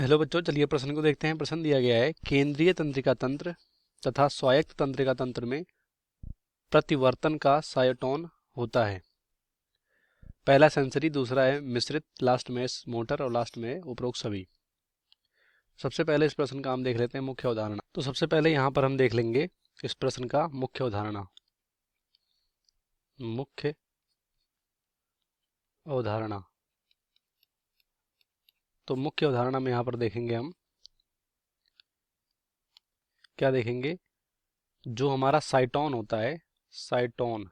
Hello बच्चों, चलिए प्रश्न को देखते हैं। प्रश्न दिया गया है, केंद्रीय तंत्रिका तंत्र तथा स्वायत्त तंत्रिका तंत्र में प्रतिवर्तन का साइटोन होता है। पहला सेंसरी, दूसरा है मिश्रित, लास्ट में मोटर और लास्ट में उपरोक्त सभी। सबसे पहले इस प्रश्न का हम देख लेते हैं मुख्य अवधारणा। तो सबसे पहले यहाँ पर हम देख लेंगे इस प्रश्न का मुख्य अवधारणा। मुख्य अवधारणा, तो मुख्य अवधारणा में यहाँ पर देखेंगे हम क्या देखेंगे, जो हमारा साइटोन होता है, साइटोन,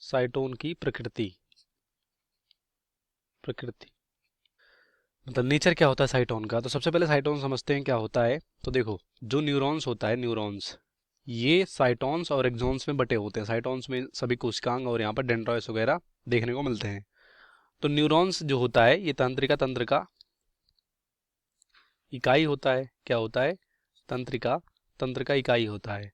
साइटोन की प्रकृति मतलब नेचर क्या होता है साइटोन का। तो सबसे पहले साइटोन समझते हैं क्या होता है। तो देखो, जो न्यूरॉन्स होता है, न्यूरॉन्स ये साइटोन्स और एक्सॉन्स में बटे होते हैं। साइटोन्स में सभी कोशिकांग और यहाँ पर डेंड्राइट्स वगैरह देखने को मिलते हैं। तो न्यूरॉन्स जो होता है ये तंत्रिका तंत्र का इकाई होता है। क्या होता है? तंत्रिका तंत्र का इकाई होता है।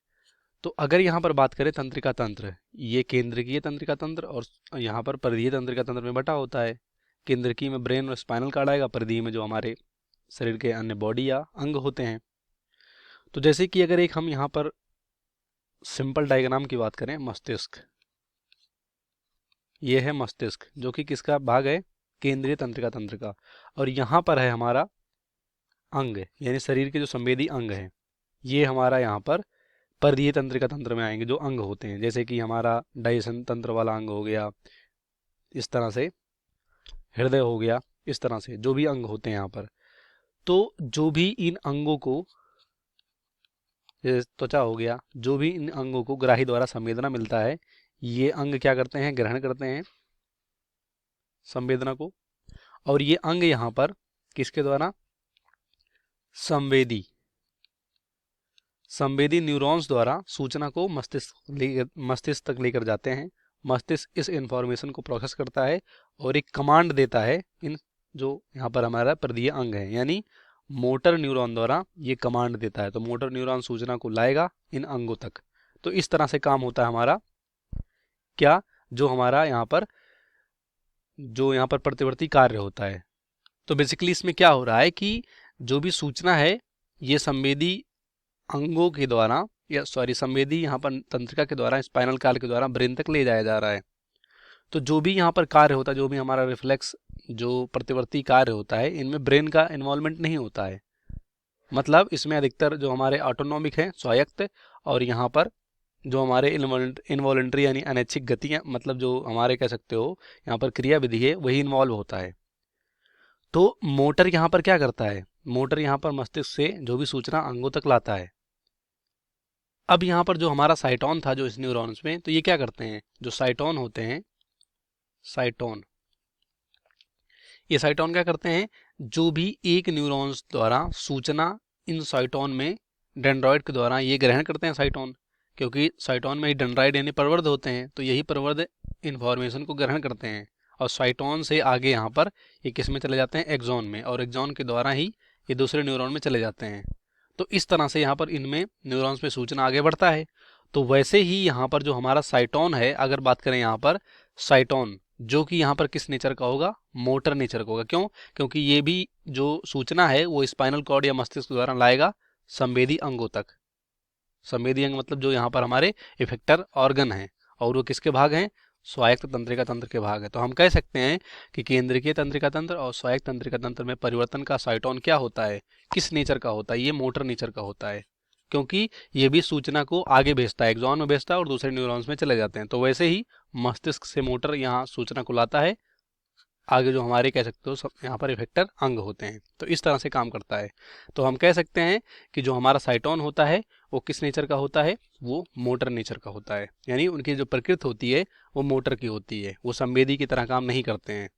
तो अगर यहाँ पर बात करें तंत्रिका तंत्र, ये केंद्रकीय तंत्रिका तंत्र और यहाँ पर परिधीय तंत्रिका तंत्र में बटा होता है। केंद्रकीय में ब्रेन और स्पाइनल कार्ड आएगा, परिधीय में जो हमारे शरीर के अन्य बॉडी या अंग होते हैं। तो जैसे कि अगर एक हम यहाँ पर सिंपल डायग्राम की बात करें, मस्तिष्क, ये है मस्तिष्क जो कि किसका भाग है? केंद्रीय तंत्रिका तंत्र का। और यहाँ पर है हमारा अंग, यानी शरीर के जो संवेदी अंग हैं, ये हमारा यहाँ पर परिधीय तंत्रिका तंत्र में आएंगे, जो अंग होते हैं। जैसे कि हमारा डाइजेशन तंत्र वाला अंग हो गया, इस तरह से हृदय हो गया, इस तरह से जो भी अंग होते हैं यहाँ पर। तो जो भी इन अंगों को, जैसे त्वचा हो गया, जो भी इन अंगों को ग्राही द्वारा संवेदना मिलता है, ये अंग क्या करते हैं? ग्रहण करते हैं संवेदना को। और ये अंग यहाँ पर किसके द्वारा? संवेदी न्यूरॉन्स द्वारा सूचना को मस्तिष्क तक लेकर जाते हैं। मस्तिष्क इस इंफॉर्मेशन को प्रोसेस करता है और एक कमांड देता है इन जो यहाँ पर हमारा परिधीय अंग है, यानी मोटर न्यूरॉन द्वारा ये कमांड देता है। तो मोटर न्यूरॉन सूचना को लाएगा इन अंगों तक। तो इस तरह से काम होता है हमारा क्या, जो हमारा यहाँ पर प्रतिवर्ती कार्य होता है। तो बेसिकली इसमें क्या हो रहा है कि जो भी सूचना है ये संवेदी अंगों के द्वारा, या सॉरी संवेदी यहाँ पर तंत्रिका के द्वारा, स्पाइनल कार्ड के द्वारा ब्रेन तक ले जाया जा रहा है। तो जो भी यहाँ पर कार्य होता है, जो भी हमारा रिफ्लेक्स, जो प्रतिवर्ती कार्य होता है, इनमें ब्रेन का इन्वॉल्वमेंट नहीं होता है। मतलब इसमें अधिकतर जो हमारे ऑटोनॉमिक है, स्वायत्त, और यहाँ पर जो हमारे इन्वॉलंटरी यानी अनैच्छिक गतियाँ, मतलब जो हमारे कह सकते हो यहाँ पर क्रियाविधि है, वही इन्वॉल्व होता है। तो मोटर यहाँ पर क्या करता है? मोटर यहाँ पर मस्तिष्क से जो भी सूचना अंगों तक लाता है। अब यहाँ पर जो हमारा साइटोन था जो इस न्यूरॉन्स में, तो ये क्या करते हैं? जो साइटोन होते हैं, साइटोन, ये साइटोन क्या करते हैं? जो भी एक न्यूरॉन्स द्वारा सूचना इन साइटोन में डेंड्रॉइड के द्वारा ये ग्रहण करते हैं साइटोन, क्योंकि साइटोन में ही डेंड्राइड यानी प्रवर्ध होते हैं, तो यही प्रवर्ध इंफॉर्मेशन को ग्रहण करते हैं। और साइटोन से आगे यहाँ पर ये किस में चले जाते हैं? एक्सॉन में, और एक्सॉन के द्वारा ही ये दूसरे न्यूरॉन में चले जाते हैं। तो इस तरह से यहाँ पर इनमें न्यूरॉन्स में सूचना आगे बढ़ता है। तो वैसे ही यहाँ पर जो हमारा साइटोन है, अगर बात करें यहाँ पर साइटोन, जो कि यहाँ पर किस नेचर का होगा? मोटर नेचर का होगा। क्यों? क्योंकि ये भी जो सूचना है वो स्पाइनल कॉर्ड या मस्तिष्क द्वारा लाएगा संवेदी अंगों तक। संवेदी अंग मतलब जो यहाँ पर हमारे इफेक्टर ऑर्गन हैं, और वो किसके भाग हैं? स्वायत्त तंत्रिका तंत्र के भाग है। तो हम कह सकते हैं कि केंद्रीय तंत्रिका तंत्र और स्वायत्त तंत्रिका तंत्र में परिवर्तन का साइटोन क्या होता है? किस नेचर का होता है? ये मोटर नेचर का होता है, क्योंकि ये भी सूचना को आगे भेजता है, एक्सॉन में भेजता है और दूसरे न्यूरॉन्स में चले जाते हैं। तो वैसे ही मस्तिष्क से मोटर यहाँ सूचना को लाता है, आगे जो हमारे कह सकते हो सब यहाँ पर इफेक्टर अंग होते हैं। तो इस तरह से काम करता है। तो हम कह सकते हैं कि जो हमारा साइटोन होता है वो किस नेचर का होता है? वो मोटर नेचर का होता है, यानी उनकी जो प्रकृति होती है वो मोटर की होती है, वो संवेदी की तरह काम नहीं करते हैं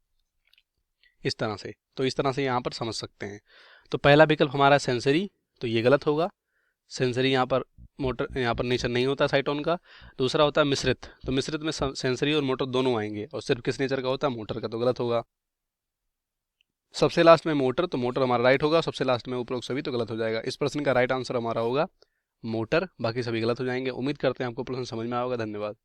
इस तरह से। तो इस तरह से यहाँ पर समझ सकते हैं। तो पहला विकल्प हमारा सेंसरी, तो ये गलत होगा। सेंसरी यहाँ पर मोटर, यहाँ पर नेचर नहीं होता साइटोन का। दूसरा होता है मिश्रित, तो मिश्रित में सेंसरी और मोटर दोनों आएंगे, और सिर्फ किस नेचर का होता है? मोटर का, तो गलत होगा। सबसे लास्ट में मोटर, तो मोटर हमारा राइट होगा। सबसे लास्ट में उपरोक्त सभी, तो गलत हो जाएगा। इस प्रश्न का राइट आंसर हमारा होगा मोटर, बाकी सभी गलत हो जाएंगे। उम्मीद करते हैं आपको प्रश्न समझ में आएगा। धन्यवाद।